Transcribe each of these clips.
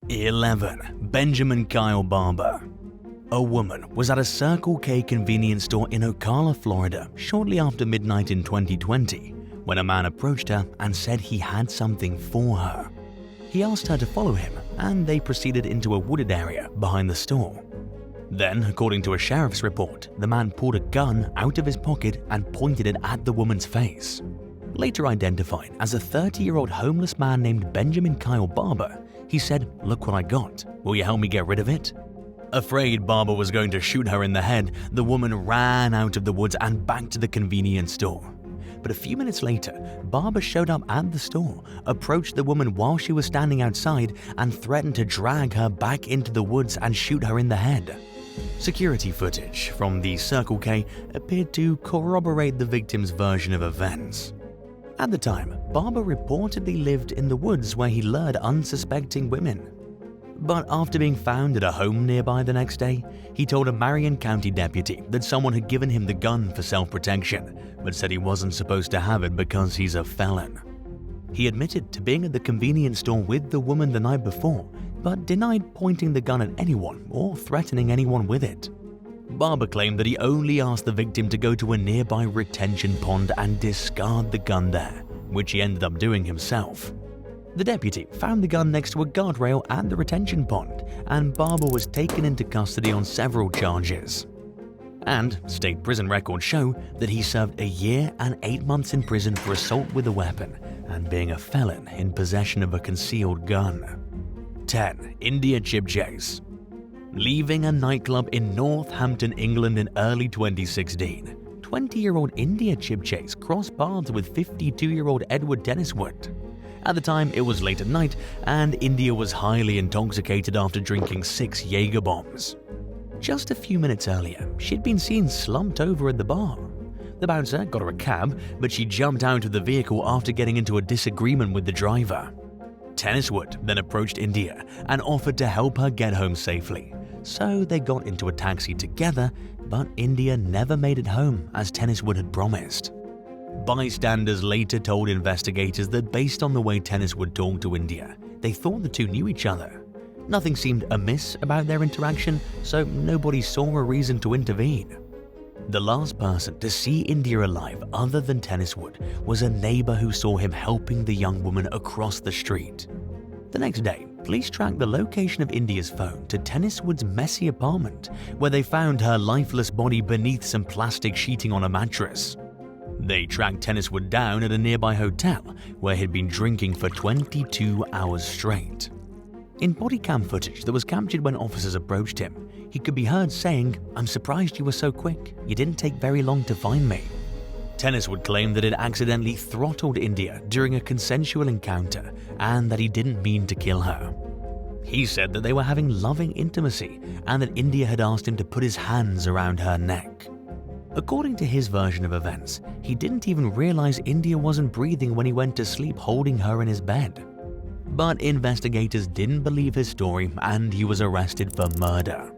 11. Benjamin Barber. A woman was at a Circle K convenience store in Ocala, Florida, shortly after midnight in 2020, when a man approached her and said he had something for her. He asked her to follow him, and they proceeded into a wooded area behind the store. Then, according to a sheriff's report, the man pulled a gun out of his pocket and pointed it at the woman's face. Later identified as a 30-year-old homeless man named Benjamin Barber, he said, "Look what I got. Will you help me get rid of it?" Afraid Barber was going to shoot her in the head, the woman ran out of the woods and back to the convenience store. But a few minutes later, Barber showed up at the store, approached the woman while she was standing outside, and threatened to drag her back into the woods and shoot her in the head. Security footage from the Circle K appeared to corroborate the victim's version of events. At the time, Barber reportedly lived in the woods where he lured unsuspecting women. But after being found at a home nearby the next day, he told a Marion County deputy that someone had given him the gun for self-protection, but said he wasn't supposed to have it because he's a felon. He admitted to being at the convenience store with the woman the night before, but denied pointing the gun at anyone or threatening anyone with it. Barber claimed that he only asked the victim to go to a nearby retention pond and discard the gun there, which he ended up doing himself. The deputy found the gun next to a guardrail at the retention pond, and Barber was taken into custody on several charges. And state prison records show that he served 1 year and 8 months in prison for assault with a weapon and being a felon in possession of a concealed gun. 10. India Chipchase. Leaving a nightclub in Northampton, England in early 2016, 20-year-old India Chipchase crossed paths with 52-year-old Edward Tenniswood. At the time, it was late at night, and India was highly intoxicated after drinking 6 Jaeger bombs. Just a few minutes earlier, she'd been seen slumped over at the bar. The bouncer got her a cab, but she jumped out of the vehicle after getting into a disagreement with the driver. Tenniswood then approached India and offered to help her get home safely. So they got into a taxi together, but India never made it home as Tenniswood had promised. Bystanders later told investigators that based on the way Tenniswood talked to India, they thought the two knew each other. Nothing seemed amiss about their interaction, so nobody saw a reason to intervene. The last person to see India alive other than Tenniswood was a neighbor who saw him helping the young woman across the street. The next day, police tracked the location of India's phone to Tenniswood's messy apartment, where they found her lifeless body beneath some plastic sheeting on a mattress. They tracked Tenniswood down at a nearby hotel, where he'd been drinking for 22 hours straight. In body cam footage that was captured when officers approached him, he could be heard saying, "I'm surprised you were so quick. You didn't take very long to find me." Tenniswood claimed that it accidentally throttled India during a consensual encounter and that he didn't mean to kill her. He said that they were having loving intimacy and that India had asked him to put his hands around her neck. According to his version of events, he didn't even realize India wasn't breathing when he went to sleep holding her in his bed. But investigators didn't believe his story and he was arrested for murder.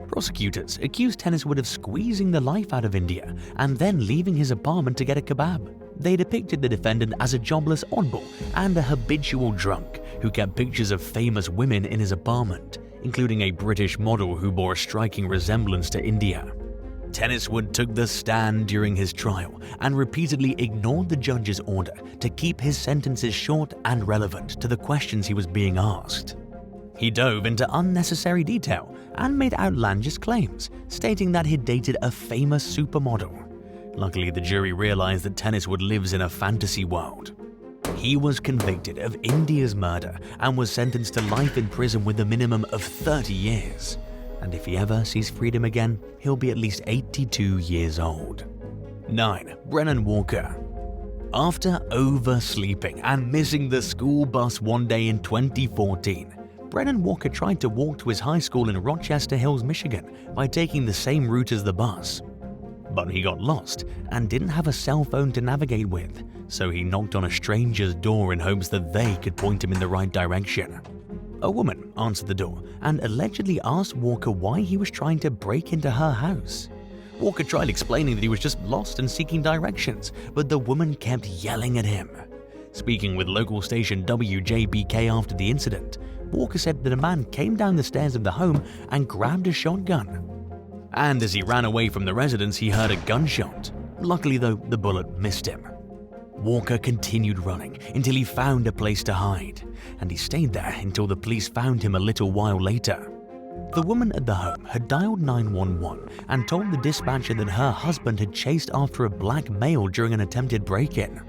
Prosecutors accused Tenniswood of squeezing the life out of India and then leaving his apartment to get a kebab. They depicted the defendant as a jobless oddball and a habitual drunk who kept pictures of famous women in his apartment, including a British model who bore a striking resemblance to India. Tenniswood took the stand during his trial and repeatedly ignored the judge's order to keep his sentences short and relevant to the questions he was being asked. He dove into unnecessary detail and made outlandish claims, stating that he'd dated a famous supermodel. Luckily, the jury realized that Tenniswood lives in a fantasy world. He was convicted of India's murder and was sentenced to life in prison with a minimum of 30 years. And if he ever sees freedom again, he'll be at least 82 years old. 9. Brennan Walker. After oversleeping and missing the school bus one day in 2014, Brennan Walker tried to walk to his high school in Rochester Hills, Michigan by taking the same route as the bus. But he got lost and didn't have a cell phone to navigate with, so he knocked on a stranger's door in hopes that they could point him in the right direction. A woman answered the door and allegedly asked Walker why he was trying to break into her house. Walker tried explaining that he was just lost and seeking directions, but the woman kept yelling at him. Speaking with local station WJBK after the incident, Walker said that a man came down the stairs of the home and grabbed a shotgun. And as he ran away from the residence, he heard a gunshot. Luckily though, the bullet missed him. Walker continued running until he found a place to hide, and he stayed there until the police found him a little while later. The woman at the home had dialed 911 and told the dispatcher that her husband had chased after a black male during an attempted break-in.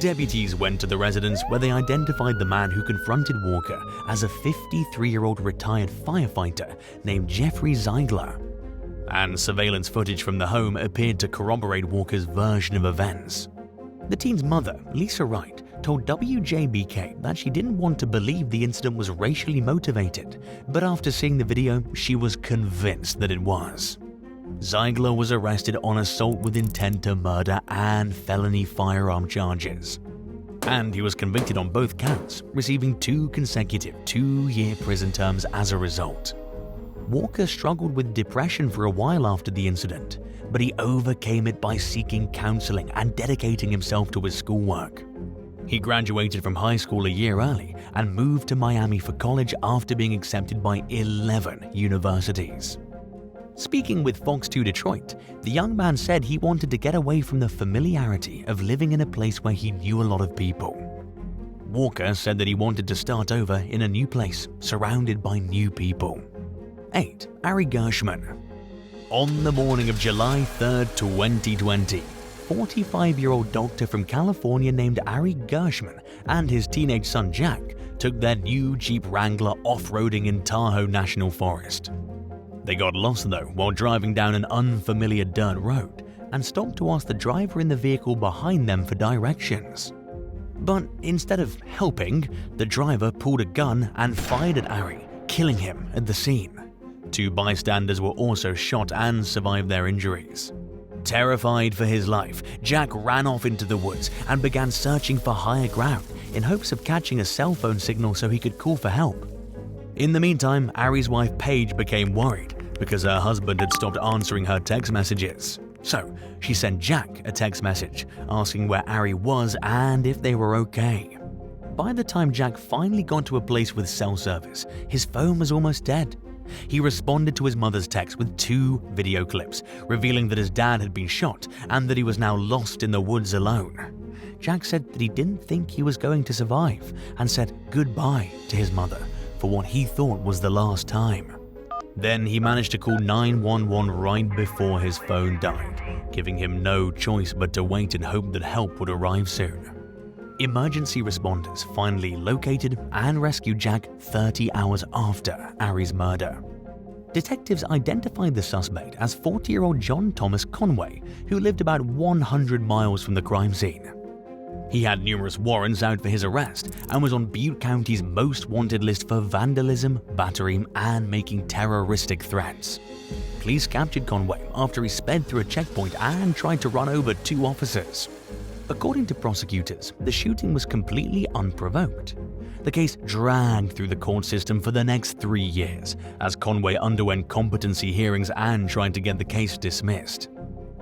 Deputies went to the residence where they identified the man who confronted Walker as a 53-year-old retired firefighter named Jeffrey Ziegler. And surveillance footage from the home appeared to corroborate Walker's version of events. The teen's mother, Lisa Wright, told WJBK that she didn't want to believe the incident was racially motivated, but after seeing the video, she was convinced that it was. Ziegler was arrested on assault with intent to murder and felony firearm charges. And he was convicted on both counts, receiving 2 consecutive 2-year prison terms as a result. Walker struggled with depression for a while after the incident, but he overcame it by seeking counseling and dedicating himself to his schoolwork. He graduated from high school a year early and moved to Miami for college after being accepted by 11 universities. Speaking with Fox 2 Detroit, the young man said he wanted to get away from the familiarity of living in a place where he knew a lot of people. Walker said that he wanted to start over in a new place, surrounded by new people. 8. Ari Gershman. On the morning of July 3, 2020, 45-year-old doctor from California named Ari Gershman and his teenage son Jack took their new Jeep Wrangler off-roading in Tahoe National Forest. They got lost though while driving down an unfamiliar dirt road and stopped to ask the driver in the vehicle behind them for directions. But instead of helping, the driver pulled a gun and fired at Ari, killing him at the scene. 2 bystanders were also shot and survived their injuries. Terrified for his life, Jack ran off into the woods and began searching for higher ground in hopes of catching a cell phone signal so he could call for help. In the meantime, Ari's wife Paige became worried because her husband had stopped answering her text messages. So she sent Jack a text message asking where Ari was and if they were okay. By the time Jack finally got to a place with cell service, his phone was almost dead. He responded to his mother's text with 2 video clips, revealing that his dad had been shot and that he was now lost in the woods alone. Jack said that he didn't think he was going to survive and said goodbye to his mother for what he thought was the last time. Then he managed to call 911 right before his phone died, giving him no choice but to wait and hope that help would arrive soon. Emergency responders finally located and rescued Jack 30 hours after Ari's murder. Detectives identified the suspect as 40-year-old John Thomas Conway, who lived about 100 miles from the crime scene. He had numerous warrants out for his arrest and was on Butte County's most wanted list for vandalism, battery, and making terroristic threats. Police captured Conway after he sped through a checkpoint and tried to run over 2 officers. According to prosecutors, the shooting was completely unprovoked. The case dragged through the court system for the next 3 years as Conway underwent competency hearings and tried to get the case dismissed.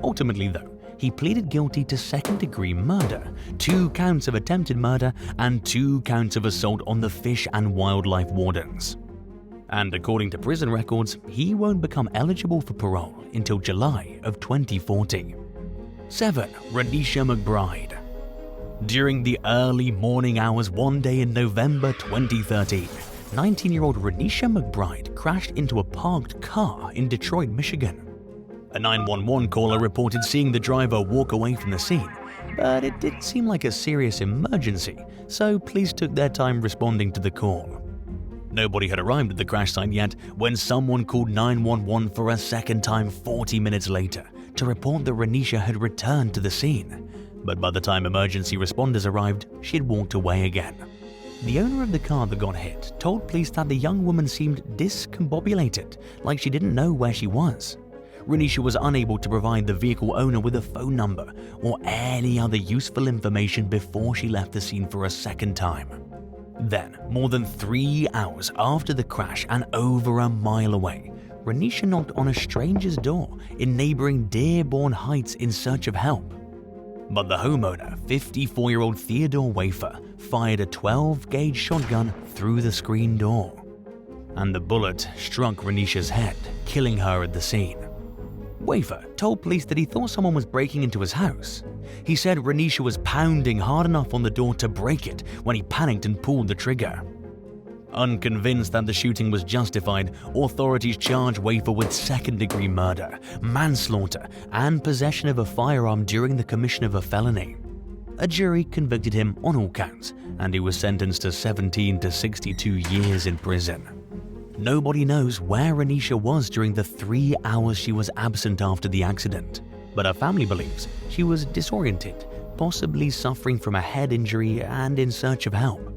Ultimately though, he pleaded guilty to second-degree murder, 2 counts of attempted murder, and 2 counts of assault on the fish and wildlife wardens. And according to prison records, he won't become eligible for parole until July of 2040. 7. Renisha McBride. During the early morning hours one day in November 2013, 19-year-old Renisha McBride crashed into a parked car in Detroit, Michigan. A 911 caller reported seeing the driver walk away from the scene, but it did seem like a serious emergency, so police took their time responding to the call. Nobody had arrived at the crash site yet when someone called 911 for a second time 40 minutes later to report that Renisha had returned to the scene. But by the time emergency responders arrived, she had walked away again. The owner of the car that got hit told police that the young woman seemed discombobulated, like she didn't know where she was. Renisha was unable to provide the vehicle owner with a phone number or any other useful information before she left the scene for a second time. Then, more than 3 hours after the crash and over a mile away, Renisha knocked on a stranger's door in neighboring Dearborn Heights in search of help. But the homeowner, 54-year-old Theodore Wafer, fired a 12-gauge shotgun through the screen door, and the bullet struck Renisha's head, killing her at the scene. Wafer told police that he thought someone was breaking into his house. He said Renisha was pounding hard enough on the door to break it when he panicked and pulled the trigger. Unconvinced that the shooting was justified, authorities charged Wafer with second-degree murder, manslaughter, and possession of a firearm during the commission of a felony. A jury convicted him on all counts, and he was sentenced to 17 to 62 years in prison. Nobody knows where Renisha was during the 3 hours she was absent after the accident, but her family believes she was disoriented, possibly suffering from a head injury and in search of help.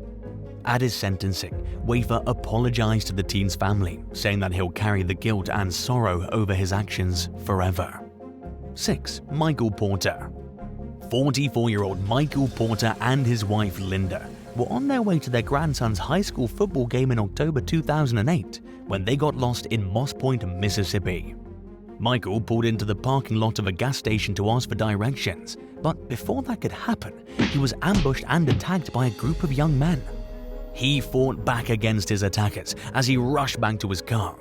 At his sentencing, Wafer apologized to the teen's family, saying that he'll carry the guilt and sorrow over his actions forever. 6. Michael Porter. 44-year-old Michael Porter and his wife Linda were on their way to their grandson's high school football game in October 2008 when they got lost in Moss Point, Mississippi. Michael pulled into the parking lot of a gas station to ask for directions, but before that could happen, he was ambushed and attacked by a group of young men. He fought back against his attackers as he rushed back to his car,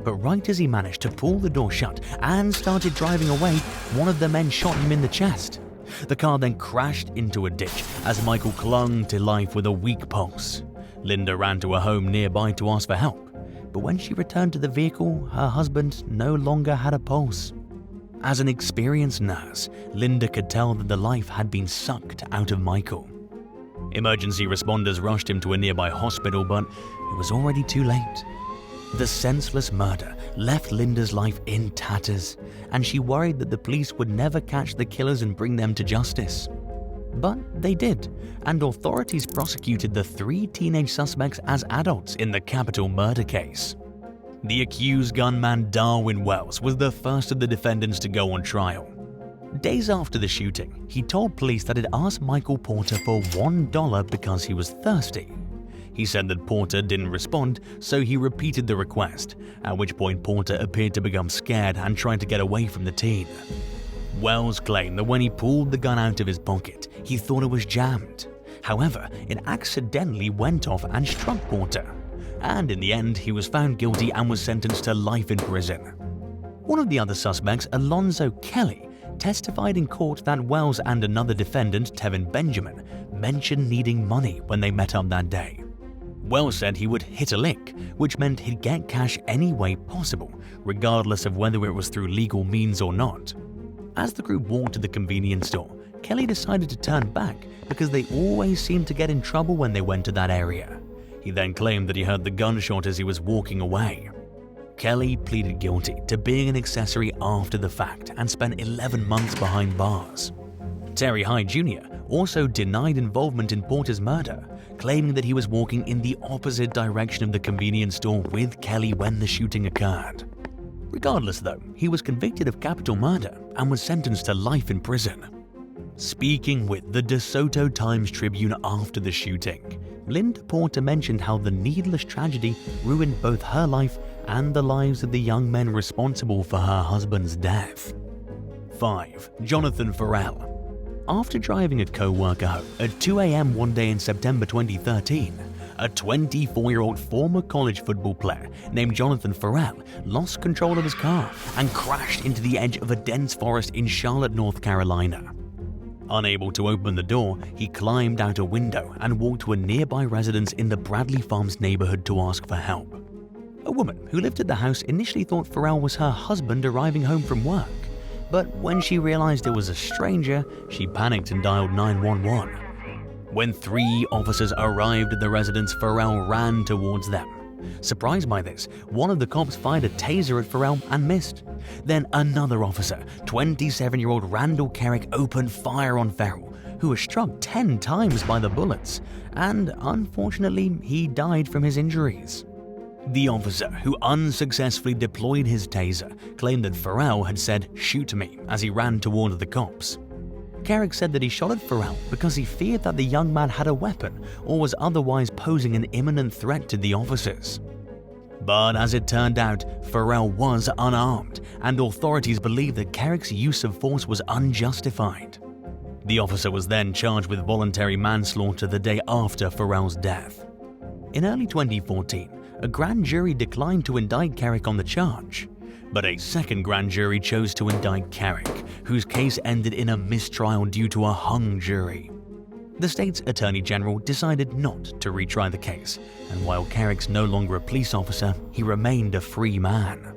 but right as he managed to pull the door shut and started driving away, one of the men shot him in the chest. The car then crashed into a ditch as Michael clung to life with a weak pulse. Linda ran to a home nearby to ask for help, but when she returned to the vehicle, her husband no longer had a pulse. As an experienced nurse, Linda could tell that the life had been sucked out of Michael. Emergency responders rushed him to a nearby hospital, but it was already too late. The senseless murder left Linda's life in tatters, and she worried that the police would never catch the killers and bring them to justice. But they did, and authorities prosecuted the 3 teenage suspects as adults in the capital murder case. The accused gunman Darwin Wells was the first of the defendants to go on trial. Days after the shooting, he told police that he'd asked Michael Porter for $1 because he was thirsty. He said that Porter didn't respond, so he repeated the request, at which point Porter appeared to become scared and tried to get away from the teen. Wells claimed that when he pulled the gun out of his pocket, he thought it was jammed. However, it accidentally went off and struck Porter, and in the end he was found guilty and was sentenced to life in prison. One of the other suspects, Alonzo Kelly, testified in court that Wells and another defendant, Tevin Benjamin, mentioned needing money when they met up that day. Wells said he would hit a lick, which meant he'd get cash any way possible, regardless of whether it was through legal means or not. As the group walked to the convenience store, Kelly decided to turn back because they always seemed to get in trouble when they went to that area. He then claimed that he heard the gunshot as he was walking away. Kelly pleaded guilty to being an accessory after the fact and spent 11 months behind bars. Terry Hyde Jr. also denied involvement in Porter's murder, claiming that he was walking in the opposite direction of the convenience store with Kelly when the shooting occurred. Regardless though, he was convicted of capital murder and was sentenced to life in prison. Speaking with the DeSoto Times-Tribune after the shooting, Linda Porter mentioned how the needless tragedy ruined both her life and the lives of the young men responsible for her husband's death. 5. Jonathan Farrell. After driving a co-worker home at 2 a.m. one day in September 2013, a 24-year-old former college football player named Jonathan Farrell lost control of his car and crashed into the edge of a dense forest in Charlotte, North Carolina. Unable to open the door, he climbed out a window and walked to a nearby residence in the Bradley Farms neighborhood to ask for help. A woman who lived at the house initially thought Farrell was her husband arriving home from work, but when she realized it was a stranger, she panicked and dialed 911. When 3 officers arrived at the residence, Farrell ran towards them. Surprised by this, one of the cops fired a taser at Farrell and missed. Then another officer, 27-year-old Randall Kerrick, opened fire on Farrell, who was struck 10 times by the bullets, and unfortunately, he died from his injuries. The officer, who unsuccessfully deployed his taser, claimed that Farrell had said, "Shoot me," as he ran toward the cops. Kerrick said that he shot at Farrell because he feared that the young man had a weapon or was otherwise posing an imminent threat to the officers. But as it turned out, Farrell was unarmed, and authorities believe that Kerrick's use of force was unjustified. The officer was then charged with voluntary manslaughter the day after Farrell's death. In early 2014, a grand jury declined to indict Carrick on the charge, but a second grand jury chose to indict Carrick, whose case ended in a mistrial due to a hung jury. The state's attorney general decided not to retry the case, and while Carrick's no longer a police officer, he remained a free man.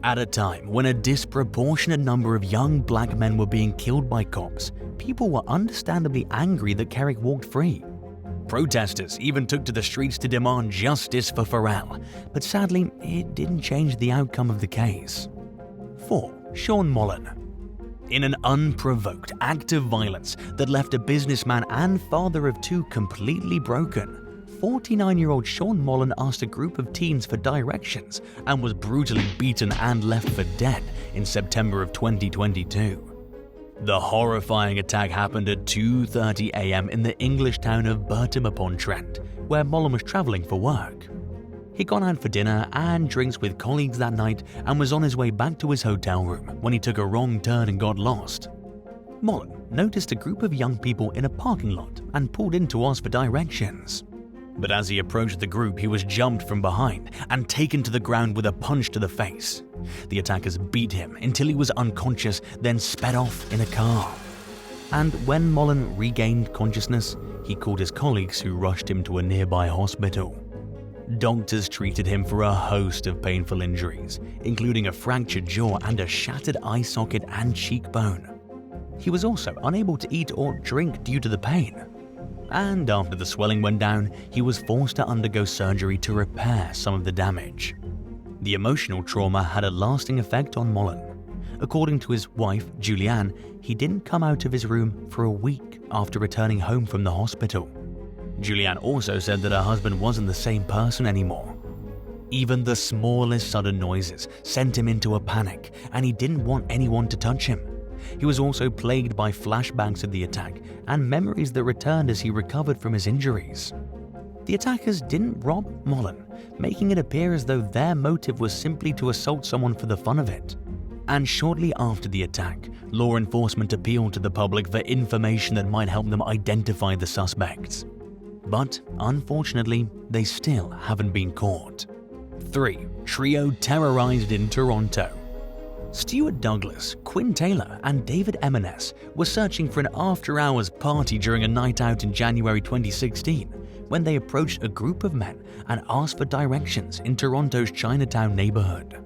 At a time when a disproportionate number of young black men were being killed by cops, people were understandably angry that Carrick walked free. Protesters even took to the streets to demand justice for Farrell, but sadly, it didn't change the outcome of the case. 4. Sean Mullen. In an unprovoked act of violence that left a businessman and father of two completely broken, 49-year-old Sean Mullen asked a group of teens for directions and was brutally beaten and left for dead in September of 2022. The horrifying attack happened at 2:30 a.m. in the English town of Burton-upon-Trent, where Mullen was traveling for work. He'd gone out for dinner and drinks with colleagues that night and was on his way back to his hotel room when he took a wrong turn and got lost. Mullen noticed a group of young people in a parking lot and pulled in to ask for directions. But as he approached the group, he was jumped from behind and taken to the ground with a punch to the face. The attackers beat him until he was unconscious, then sped off in a car. And when Mullen regained consciousness, he called his colleagues who rushed him to a nearby hospital. Doctors treated him for a host of painful injuries, including a fractured jaw and a shattered eye socket and cheekbone. He was also unable to eat or drink due to the pain. And after the swelling went down, he was forced to undergo surgery to repair some of the damage. The emotional trauma had a lasting effect on Mullen. According to his wife, Julianne, he didn't come out of his room for a week after returning home from the hospital. Julianne also said that her husband wasn't the same person anymore. Even the smallest sudden noises sent him into a panic, and he didn't want anyone to touch him. He was also plagued by flashbacks of the attack and memories that returned as he recovered from his injuries. The attackers didn't rob Mullen, making it appear as though their motive was simply to assault someone for the fun of it. And shortly after the attack, law enforcement appealed to the public for information that might help them identify the suspects. But unfortunately, they still haven't been caught. 3. Trio terrorized in Toronto. Stuart Douglas, Quinn Taylor, and David M&S were searching for an after-hours party during a night out in January 2016 when they approached a group of men and asked for directions in Toronto's Chinatown neighborhood.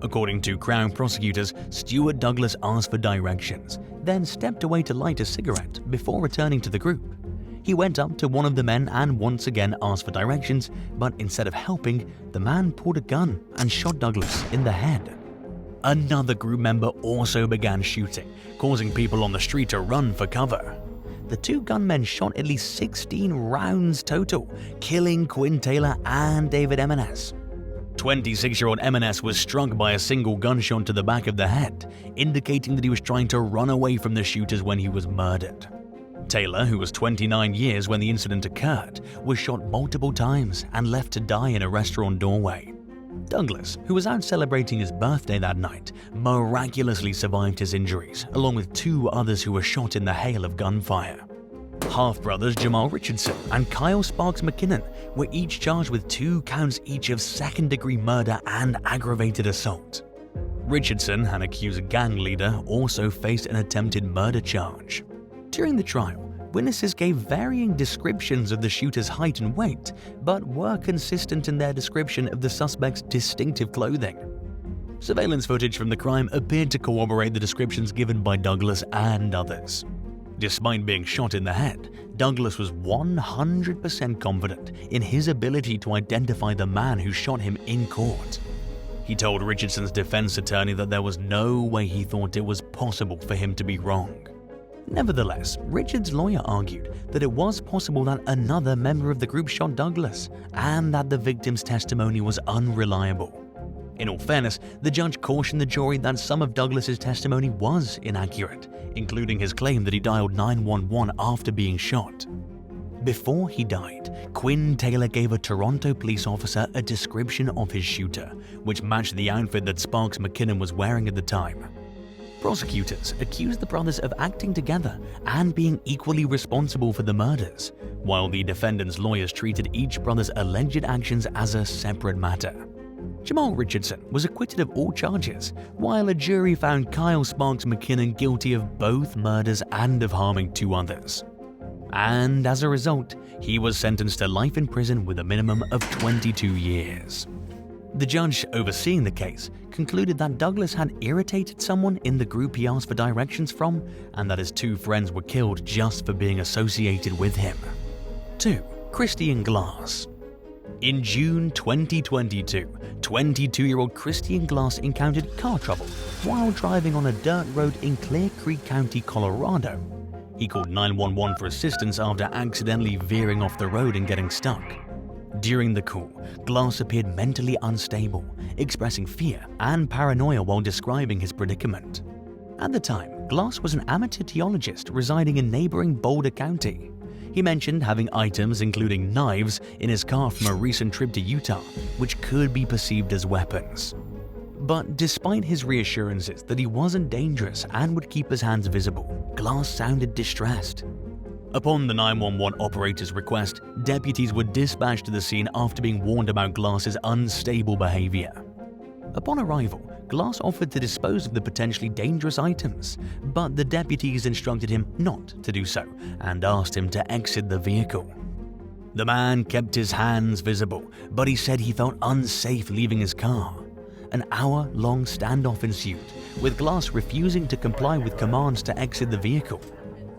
According to Crown prosecutors, Stuart Douglas asked for directions, then stepped away to light a cigarette before returning to the group. He went up to one of the men and once again asked for directions, but instead of helping, the man pulled a gun and shot Douglas in the head. Another group member also began shooting, causing people on the street to run for cover. The two gunmen shot at least 16 rounds total, killing Quinn Taylor and David M&S. 26-year-old M&S was struck by a single gunshot to the back of the head, indicating that he was trying to run away from the shooters when he was murdered. Taylor, who was 29 years when the incident occurred, was shot multiple times and left to die in a restaurant doorway. Douglas, who was out celebrating his birthday that night, miraculously survived his injuries, along with two others who were shot in the hail of gunfire. Half-brothers Jamal Richardson and Kyle Sparks McKinnon were each charged with 2 counts each of second-degree murder and aggravated assault. Richardson, an accused gang leader, also faced an attempted murder charge. During the trial, witnesses gave varying descriptions of the shooter's height and weight, but were consistent in their description of the suspect's distinctive clothing. Surveillance footage from the crime appeared to corroborate the descriptions given by Douglas and others. Despite being shot in the head, Douglas was 100% confident in his ability to identify the man who shot him in court. He told Richardson's defense attorney that there was no way he thought it was possible for him to be wrong. Nevertheless, Richard's lawyer argued that it was possible that another member of the group shot Douglas and that the victim's testimony was unreliable. In all fairness, the judge cautioned the jury that some of Douglas's testimony was inaccurate, including his claim that he dialed 911 after being shot. Before he died, Quinn Taylor gave a Toronto police officer a description of his shooter, which matched the outfit that Sparks McKinnon was wearing at the time. Prosecutors accused the brothers of acting together and being equally responsible for the murders, while the defendant's lawyers treated each brother's alleged actions as a separate matter. Jamal Richardson was acquitted of all charges, while a jury found Kyle Sparks McKinnon guilty of both murders and of harming 2 others. And as a result, he was sentenced to life in prison with a minimum of 22 years. The judge overseeing the case concluded that Douglas had irritated someone in the group he asked for directions from, and that his 2 friends were killed just for being associated with him. 2. Christian Glass. In June 2022, 22-year-old Christian Glass encountered car trouble while driving on a dirt road in Clear Creek County, Colorado. He called 911 for assistance after accidentally veering off the road and getting stuck. During the call, Glass appeared mentally unstable, expressing fear and paranoia while describing his predicament. At the time, Glass was an amateur geologist residing in neighboring Boulder County. He mentioned having items including knives in his car from a recent trip to Utah, which could be perceived as weapons. But despite his reassurances that he wasn't dangerous and would keep his hands visible, Glass sounded distressed. Upon the 911 operator's request, deputies were dispatched to the scene after being warned about Glass's unstable behavior. Upon arrival, Glass offered to dispose of the potentially dangerous items, but the deputies instructed him not to do so and asked him to exit the vehicle. The man kept his hands visible, but he said he felt unsafe leaving his car. An hour-long standoff ensued, with Glass refusing to comply with commands to exit the vehicle.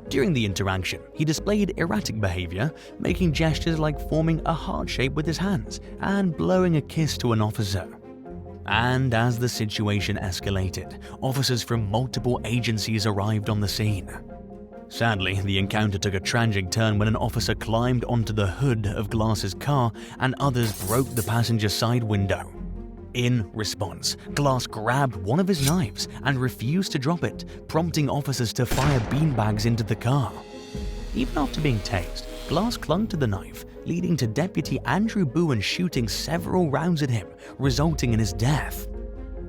During the interaction, he displayed erratic behavior, making gestures like forming a heart shape with his hands and blowing a kiss to an officer. And as the situation escalated, officers from multiple agencies arrived on the scene. Sadly, the encounter took a tragic turn when an officer climbed onto the hood of Glass's car and others broke the passenger side window. In response, Glass grabbed one of his knives and refused to drop it, prompting officers to fire beanbags into the car. Even after being tased, Glass clung to the knife, leading to Deputy Andrew Bowen shooting several rounds at him, resulting in his death.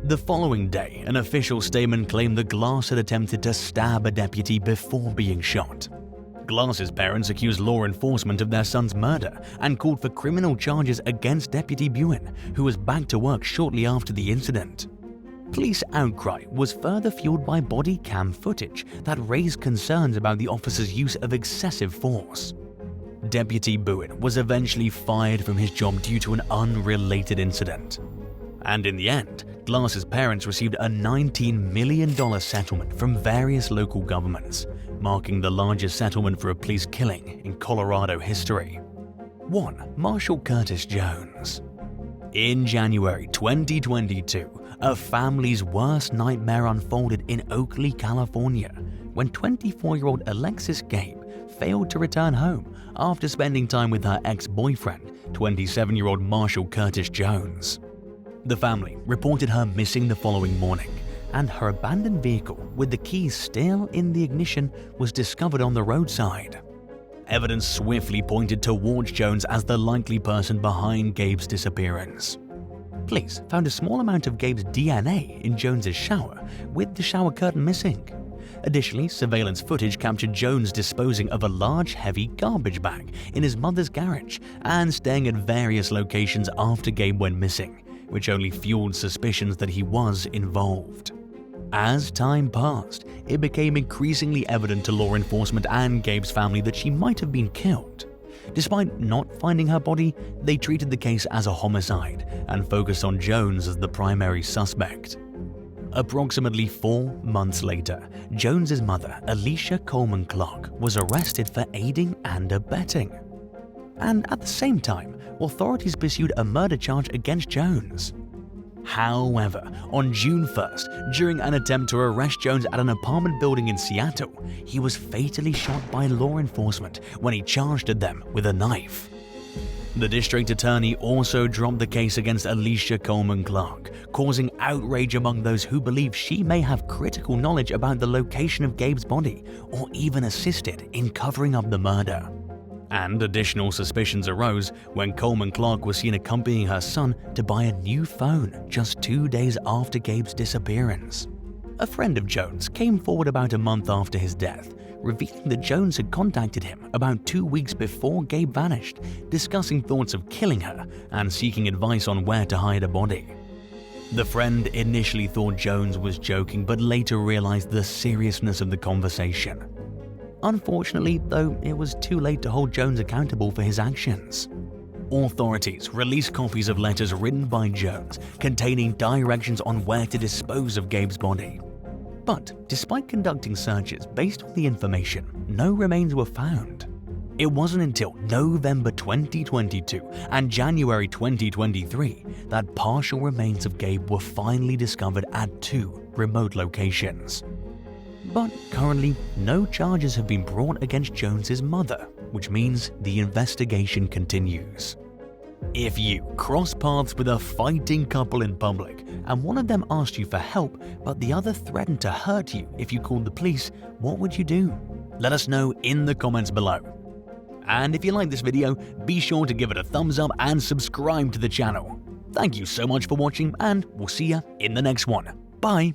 The following day, an official statement claimed that Glass had attempted to stab a deputy before being shot. Glass's parents accused law enforcement of their son's murder and called for criminal charges against Deputy Bowen, who was back to work shortly after the incident. Police outcry was further fueled by body cam footage that raised concerns about the officer's use of excessive force. Deputy Bowen was eventually fired from his job due to an unrelated incident. And in the end, Glass's parents received a $19 million settlement from various local governments, marking the largest settlement for a police killing in Colorado history. 1. Marshall Curtis Jones. In January 2022, a family's worst nightmare unfolded in Oakley, California, when 24-year-old Alexis Gabe failed to return home after spending time with her ex-boyfriend, 27-year-old Marshall Curtis Jones. The family reported her missing the following morning, and her abandoned vehicle with the keys still in the ignition was discovered on the roadside. Evidence swiftly pointed towards Jones as the likely person behind Gabe's disappearance. Police found a small amount of Gabe's DNA in Jones's shower, with the shower curtain missing. Additionally, surveillance footage captured Jones disposing of a large, heavy garbage bag in his mother's garage and staying at various locations after Gabe went missing, which only fueled suspicions that he was involved. As time passed, it became increasingly evident to law enforcement and Gabe's family that she might have been killed. Despite not finding her body, they treated the case as a homicide and focused on Jones as the primary suspect. Approximately 4 months later, Jones's mother, Alicia Coleman Clark, was arrested for aiding and abetting. And at the same time, authorities pursued a murder charge against Jones. However, on June 1st, during an attempt to arrest Jones at an apartment building in Seattle, he was fatally shot by law enforcement when he charged at them with a knife. The district attorney also dropped the case against Alicia Coleman Clark, causing outrage among those who believe she may have critical knowledge about the location of Gabe's body or even assisted in covering up the murder. And additional suspicions arose when Coleman Clark was seen accompanying her son to buy a new phone just 2 days after Gabe's disappearance. A friend of Jones came forward about a month after his death, revealing that Jones had contacted him about 2 weeks before Gabe vanished, discussing thoughts of killing her and seeking advice on where to hide her body. The friend initially thought Jones was joking, but later realized the seriousness of the conversation. Unfortunately, though, it was too late to hold Jones accountable for his actions. Authorities released copies of letters written by Jones containing directions on where to dispose of Gabe's body. But despite conducting searches based on the information, no remains were found. It wasn't until November 2022 and January 2023 that partial remains of Gabe were finally discovered at 2 remote locations. But currently, no charges have been brought against Jones's mother, which means the investigation continues. If you cross paths with a fighting couple in public and one of them asked you for help but the other threatened to hurt you if you called the police, what would you do? Let us know in the comments below. And if you like this video, be sure to give it a thumbs up and subscribe to the channel. Thank you so much for watching, and we'll see you in the next one. Bye!